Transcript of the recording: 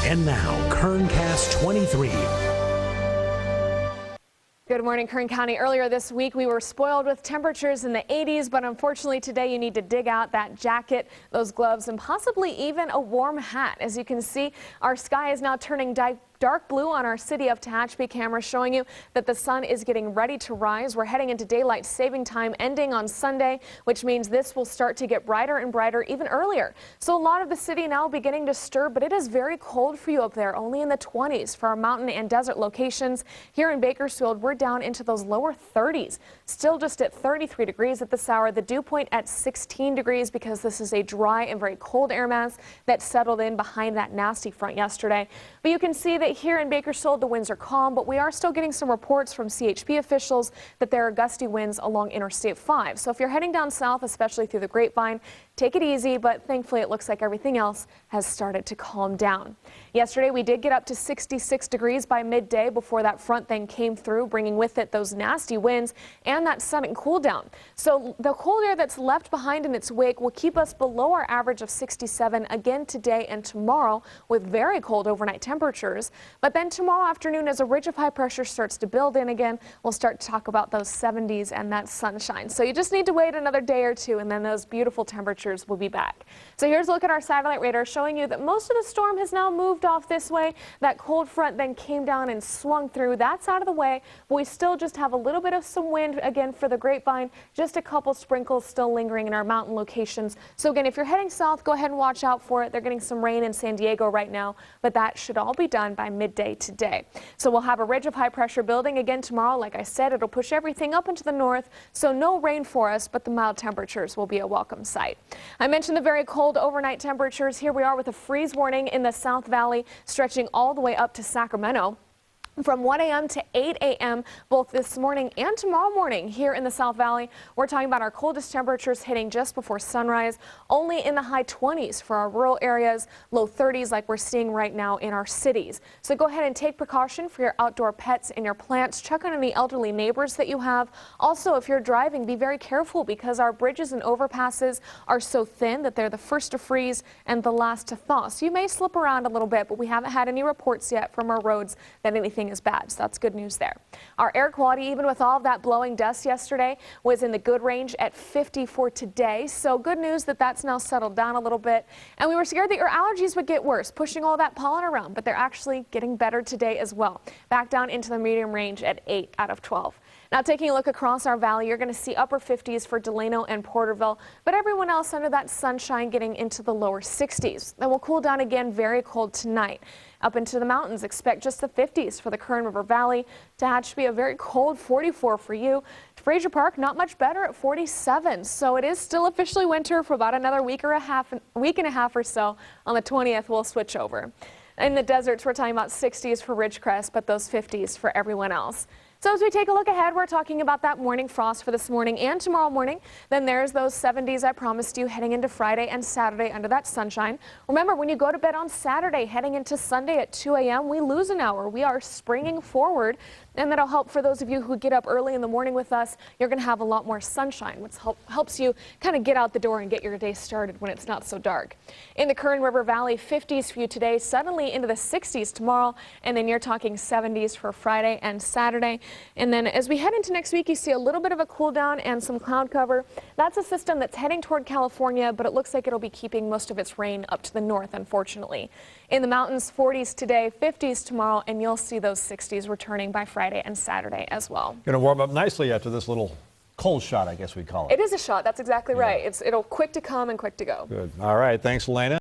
And now, Kerncast 23. Good morning, Kern County. Earlier this week, we were spoiled with temperatures in the 80s, but unfortunately today you need to dig out that jacket, those gloves, and possibly even a warm hat. As you can see, our sky is now turning dark blue on our City of Tehachapi camera, showing you that the sun is getting ready to rise. We're heading into daylight saving time ending on Sunday, which means this will start to get brighter and brighter even earlier. So a lot of the city now beginning to stir, but it is very cold for you up there, only in the 20s for our mountain and desert locations. Here in Bakersfield, we're down into those lower 30s, still just at 33 degrees at this hour. The dew point at 16 degrees because this is a dry and very cold air mass that settled in behind that nasty front yesterday. But you can see that here in Bakersfield, the winds are calm, but we are still getting some reports from CHP officials that there are gusty winds along Interstate 5. So if you're heading down south, especially through the Grapevine, take it easy, but thankfully it looks like everything else has started to calm down. Yesterday, we did get up to 66 degrees by midday before that front then came through, bringing with it those nasty winds and that sudden cool down. So the cold air that's left behind in its wake will keep us below our average of 67 again today and tomorrow with very cold overnight temperatures. But then tomorrow afternoon, as a ridge of high pressure starts to build in again, we'll start to talk about those 70s and that sunshine. So you just need to wait another day or two and then those beautiful temperatures will be back. So here's a look at our satellite radar showing you that most of the storm has now moved off this way. That cold front then came down and swung through. That's out of the way, but we still just have a little bit of some wind again for the Grapevine, just a couple sprinkles still lingering in our mountain locations. So again, if you're heading south, go ahead and watch out for it. They're getting some rain in San Diego right now, but that should all be done by midday today. So we'll have a ridge of high pressure building again tomorrow. Like I said, it'll push everything up into the north, so no rain for us, but the mild temperatures will be a welcome sight. I mentioned the very cold overnight temperatures. Here we are with a freeze warning in the South Valley stretching all the way up to Sacramento. From 1 a.m. to 8 a.m. both this morning and tomorrow morning here in the South Valley. We're talking about our coldest temperatures hitting just before sunrise, only in the high 20s for our rural areas, low 30s like we're seeing right now in our cities. So go ahead and take precaution for your outdoor pets and your plants. Check on any elderly neighbors that you have. Also, if you're driving, be very careful because our bridges and overpasses are so thin that they're the first to freeze and the last to thaw. So you may slip around a little bit, but we haven't had any reports yet from our roads that anything is bad, so that's good news there. Our air quality, even with all of that blowing dust yesterday, was in the good range at 50 for today, so good news that that's now settled down a little bit. And we were scared that your allergies would get worse, pushing all that pollen around, but they're actually getting better today as well. Back down into the medium range at 8 out of 12. Now taking a look across our valley, you're going to see upper 50s for Delano and Porterville, but everyone else under that sunshine getting into the lower 60s. Then we'll cool down again, very cold tonight. Up into the mountains, expect just the 50s for the Kern River Valley. Tehachapi, a very cold 44 for you. Fraser Park, not much better at 47. So it is still officially winter for about another week and a half or so. On the 20th, we'll switch over. In the deserts, we're talking about 60s for Ridgecrest, but those 50s for everyone else. So as we take a look ahead, we're talking about that morning frost for this morning and tomorrow morning. Then there's those 70s I promised you heading into Friday and Saturday under that sunshine. Remember, when you go to bed on Saturday heading into Sunday at 2 a.m., we lose an hour. We are springing forward, and that'll help for those of you who get up early in the morning with us. You're going to have a lot more sunshine, which helps you kind of get out the door and get your day started when it's not so dark. In the Kern River Valley, 50s for you today, suddenly into the 60s tomorrow, and then you're talking 70s for Friday and Saturday. And then as we head into next week, you see a little bit of a cool down and some cloud cover. That's a system that's heading toward California, but it looks like it'll be keeping most of its rain up to the north, unfortunately. In the mountains, 40s today, 50s tomorrow, and you'll see those 60s returning by Friday and Saturday as well. Going to warm up nicely after this little cold shot, I guess we'd call it. It is a shot. That's exactly right. It'll quick to come and quick to go. Good. All right. Thanks, Elena.